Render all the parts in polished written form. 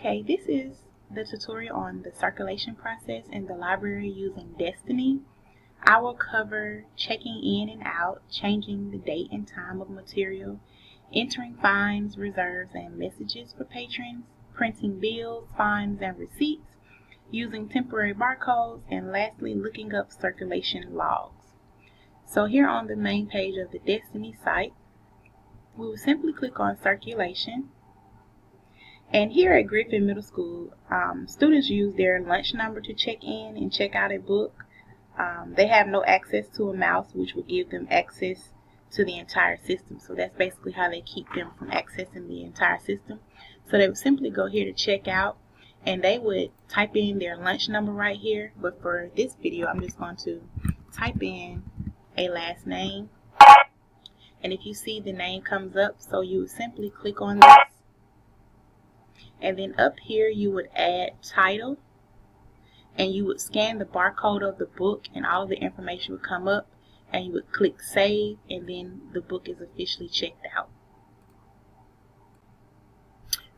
Okay, this is the tutorial on the circulation process in the library using Destiny. I will cover checking in and out, changing the date and time of material, entering fines, reserves, and messages for patrons, printing bills, fines, and receipts, using temporary barcodes, and lastly, looking up circulation logs. So here on the main page of the Destiny site, we will simply click on circulation. And here at Griffin Middle School, students use their lunch number to check in and check out a book. They have no access to a mouse, which will give them access to the entire system. So that's basically how they keep them from accessing the entire system. So they would simply go here to check out, and they would type in their lunch number right here. But for this video, I'm just going to type in a last name. And if you see the name comes up, so you would simply click on this. And then up here you would add title, and you would scan the barcode of the book, and all of the information would come up, and you would click save, and then the book is officially checked out.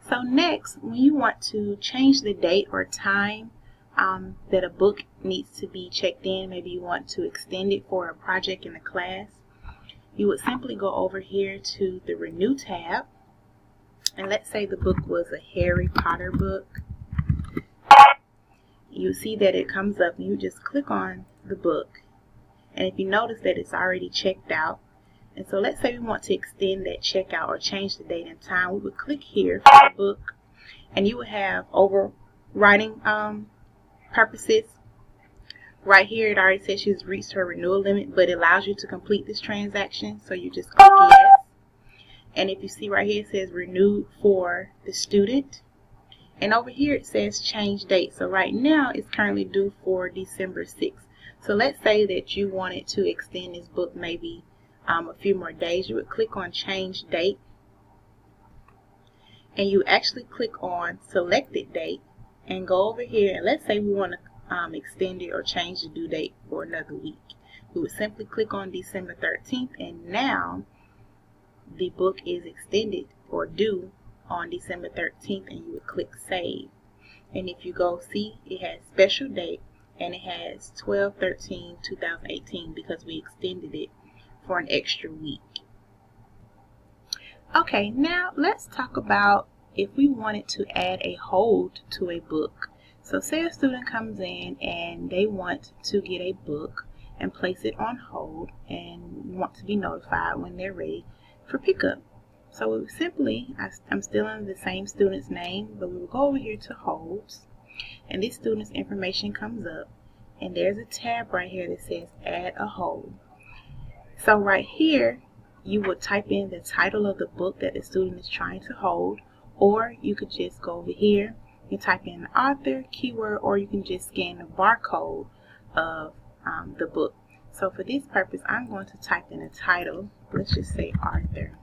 So next, when you want to change the date or time that a book needs to be checked in, maybe you want to extend it for a project in the class, you would simply go over here to the Renew tab. And let's say the book was a Harry Potter book. You see that it comes up, and you just click on the book. And if you notice that it's already checked out, and so let's say we want to extend that checkout or change the date and time, we would click here for the book, and you would have overwriting purposes. Right here it already says she's reached her renewal limit, but it allows you to complete this transaction, so you just click yes. And if you see right here, it says renewed for the student. And over here it says change date. So right now it's currently due for December 6th. So let's say that you wanted to extend this book maybe a few more days. You would click on change date. And you actually click on selected date and go over here. And let's say we want to extend it or change the due date for another week. We would simply click on December 13th, and now the book is extended or due on December 13th, and you would click save. And if you go see, it has special date, and it has 12/13/2018 because we extended it for an extra week. Okay, now let's talk about if we wanted to add a hold to a book. So say a student comes in and they want to get a book and place it on hold and want to be notified when they're ready for pickup. So we would simply, I'm still in the same student's name, but we will go over here to holds, and this student's information comes up, and there's a tab right here that says add a hold. So right here you would type in the title of the book that the student is trying to hold, or you could just go over here and type in the author, keyword, or you can just scan the barcode of the book. So for this purpose, I'm going to type in a title. Let's just say Arthur.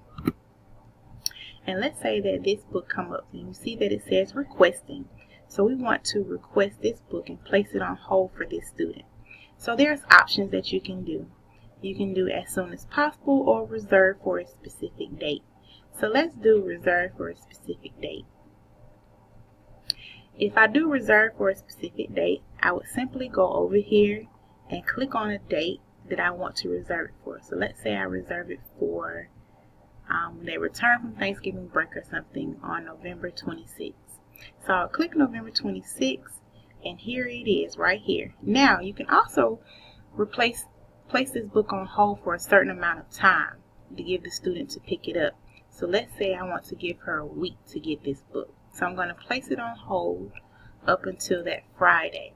And let's say that this book come up, and you see that it says requesting. So we want to request this book and place it on hold for this student. So there's options that you can do. You can do as soon as possible or reserve for a specific date. So let's do reserve for a specific date. If I do reserve for a specific date, I would simply go over here and click on a date that I want to reserve it for. So let's say I reserve it for when they return from Thanksgiving break or something on November 26th. So I'll click November 26th, and here it is right here. Now you can also place this book on hold for a certain amount of time to give the student to pick it up. So let's say I want to give her a week to get this book. So I'm going to place it on hold up until that Friday.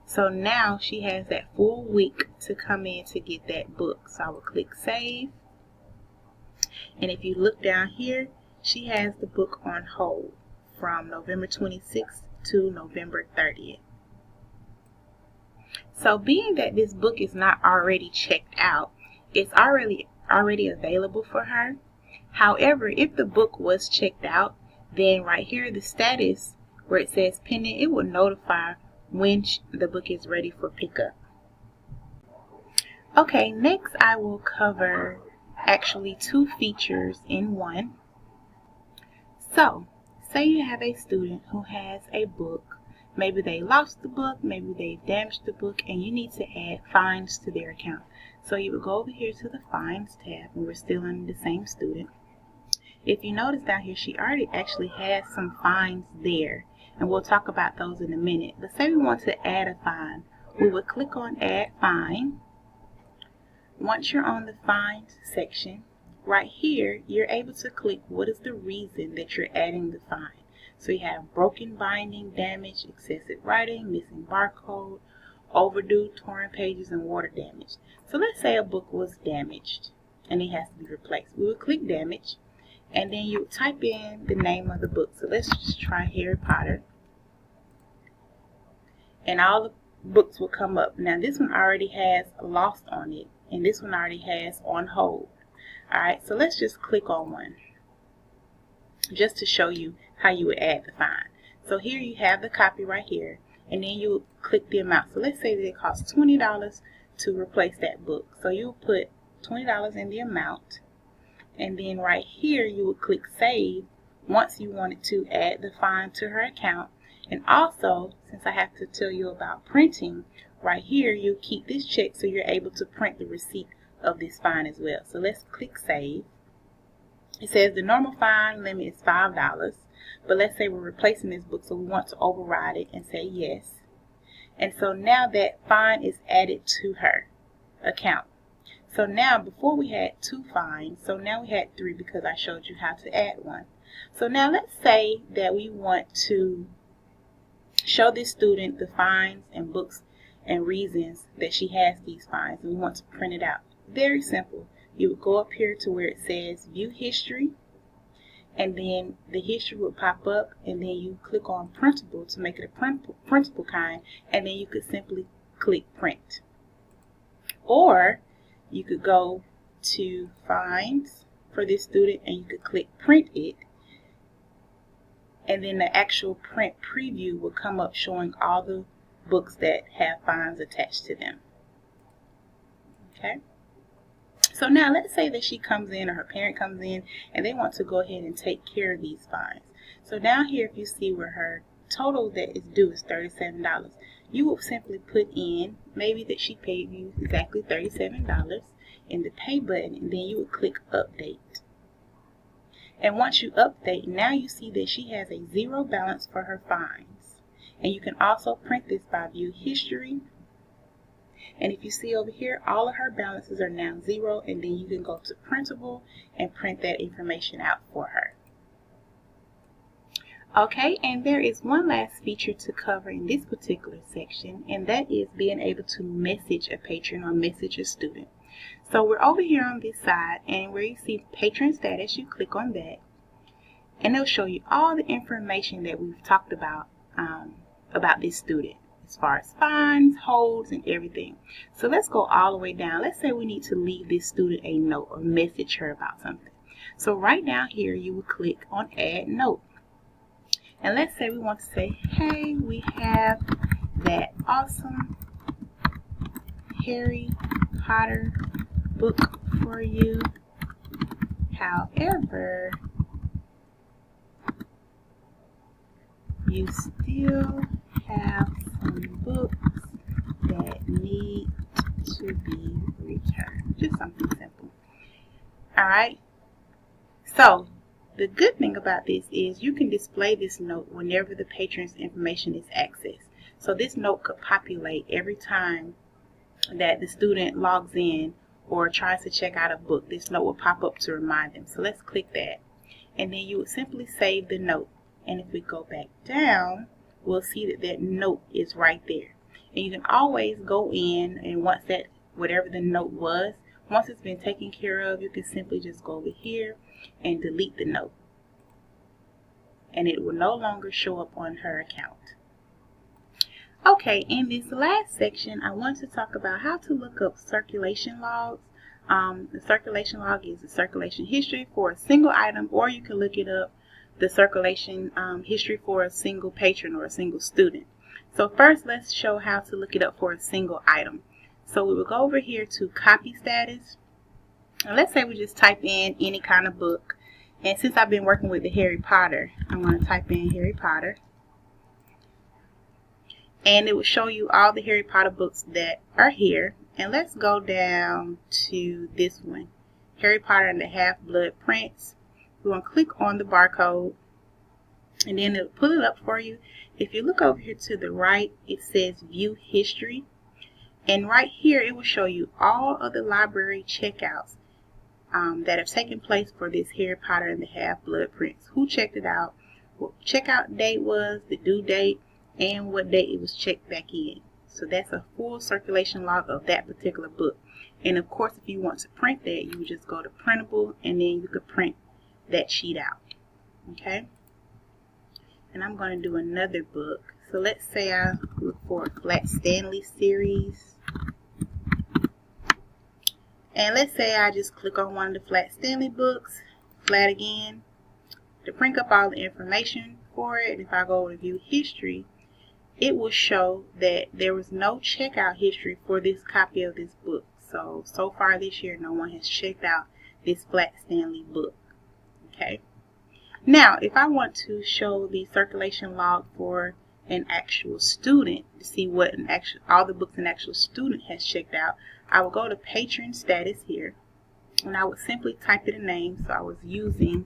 So now she has that full week to come in to get that book. So I will click save. And if you look down here, she has the book on hold from November 26th to November 30th. So being that this book is not already checked out, it's already available for her. However, if the book was checked out, then right here, the status where it says pending, it will notify when the book is ready for pickup. Okay, next I will cover actually two features in one. So, say you have a student who has a book. Maybe they lost the book, maybe they damaged the book, and you need to add fines to their account. So you would go over here to the fines tab, and we're still on the same student. If you notice down here, she already actually has some fines there, and we'll talk about those in a minute. But say we want to add a fine, we would click on add fine. Once you're on the fines section, right here, you're able to click what is the reason that you're adding the fine. So you have broken binding, damage, excessive writing, missing barcode, overdue, torn pages, and water damage. So let's say a book was damaged and it has to be replaced. We would click damage, and then you would type in the name of the book. So let's just try Harry Potter. And all the books will come up. Now this one already has lost on it, and this one already has on hold. Alright, so let's just click on one, just to show you how you would add the fine. So here you have the copy right here, and then you would click the amount. So let's say that it costs $20 to replace that book. So you would put $20 in the amount, and then right here you would click save once you wanted to add the fine to her account. And also, since I have to tell you about printing, right here you keep this check so you're able to print the receipt of this fine as well. So let's click save. It says the normal fine limit is $5, but let's say we're replacing this book, so we want to override it and say yes. And so now that fine is added to her account. So now, before we had 2 fines, so now we had 3 because I showed you how to add one. So now let's say that we want to show this student the fines and books and reasons that she has these fines, and we want to print it out. Very simple. You would go up here to where it says view history, and then the history would pop up, and then you click on printable to make it a printable kind, and then you could simply click print. Or you could go to fines for this student and you could click print it, and then the actual print preview will come up showing all the books that have fines attached to them. Okay, so now let's say that she comes in, or her parent comes in, and they want to go ahead and take care of these fines. So down here, if you see where her total that is due is $37, you will simply put in maybe that she paid you exactly $37 in the pay button, and then you would click update. And once you update, now you see that she has a 0 balance for her fines. And you can also print this by view history. And if you see over here, all of her balances are now 0, and then you can go to printable and print that information out for her. Okay, and there is one last feature to cover in this particular section, and that is being able to message a patron or message a student. So we're over here on this side, and where you see patron status, you click on that, and it'll show you all the information that we've talked about this student, as far as fines, holds, and everything. So let's go all the way down. Let's say we need to leave this student a note or message her about something. So right down here, you would click on add note. And let's say we want to say, hey, we have that awesome Harry Potter book for you. However, you still have some books that need to be returned. Just something simple. Alright? So, the good thing about this is you can display this note whenever the patron's information is accessed. So this note could populate every time that the student logs in or tries to check out a book. This note will pop up to remind them. So let's click that. And then you would simply save the note. And if we go back down, we'll see that that note is right there. And you can always go in, and once that, whatever the note was, once it's been taken care of, you can simply just go over here and delete the note. And it will no longer show up on her account. Okay, in this last section, I want to talk about how to look up circulation logs. The circulation log is the circulation history for a single item, or you can look it up, the circulation history for a single patron or a single student. So first, let's show how to look it up for a single item. So we will go over here to copy status. And let's say we just type in any kind of book, And since I've been working with the Harry Potter, I'm going to type in Harry Potter. And it will show you all the Harry Potter books that are here. And let's go down to this one, Harry Potter and the Half-Blood Prince. We're going to click on the barcode, and then it'll pull it up for you. If you look over here to the right, it says View History. And right here, it will show you all of the library checkouts that have taken place for this Harry Potter and the Half-Blood Prince. Who checked it out, what checkout date was, the due date, and what date it was checked back in. So that's a full circulation log of that particular book. And of course, if you want to print that, you would just go to printable, and then you could print that sheet out. Okay? And I'm going to do another book. So let's say I look for a Flat Stanley series. And let's say I just click on one of the Flat Stanley books, flat again, to bring up all the information for it. And if I go to View History, it will show that there was no checkout history for this copy of this book. So far this year, no one has checked out this Flat Stanley book. Okay. Now, if I want to show the circulation log for an actual student to see what all the books an actual student has checked out, I will go to patron status here, and I would simply type in a name. So I was using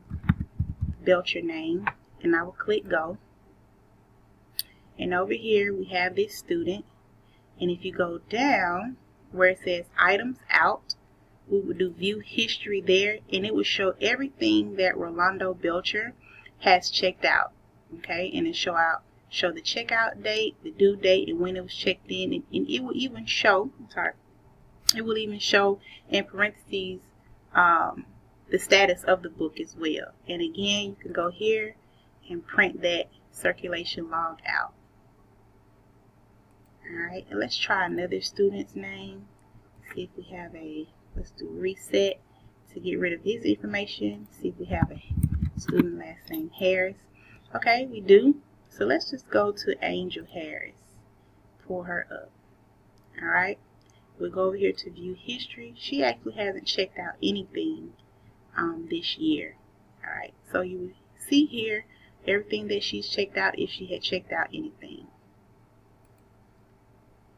Belcher name, and I will click go. And over here we have this student, and if you go down where it says items out, we would do View History there, and it will show everything that Rolando Belcher has checked out. Okay, and it show the checkout date, the due date, and when it was checked in, and it will even show, it will even show in parentheses the status of the book as well. And again, you can go here and print that circulation log out. Alright, and let's try another student's name. See if we have let's do reset to get rid of his information. See if we have a student last name Harris. Okay, we do. So let's just go to Angel Harris. Pull her up. Alright, we'll go over here to View History. She actually hasn't checked out anything this year. Alright, so you will see here everything that she's checked out if she had checked out anything.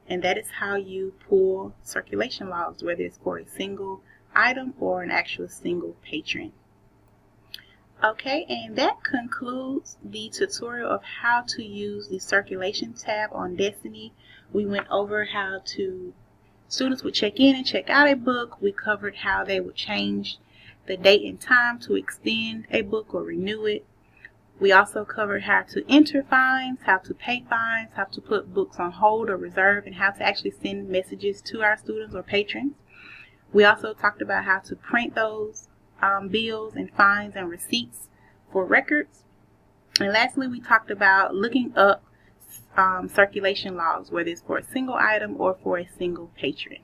And that is how you pull circulation logs, whether it's for a single item or an actual single patron. Okay, and that concludes the tutorial of how to use the circulation tab on Destiny. We went over how students would check in and check out a book. We covered how they would change the date and time to extend a book or renew it. We also covered how to enter fines, how to pay fines, how to put books on hold or reserve, and how to actually send messages to our students or patrons. We also talked about how to print those bills and fines and receipts for records. And lastly, we talked about looking up circulation logs, whether it's for a single item or for a single patron.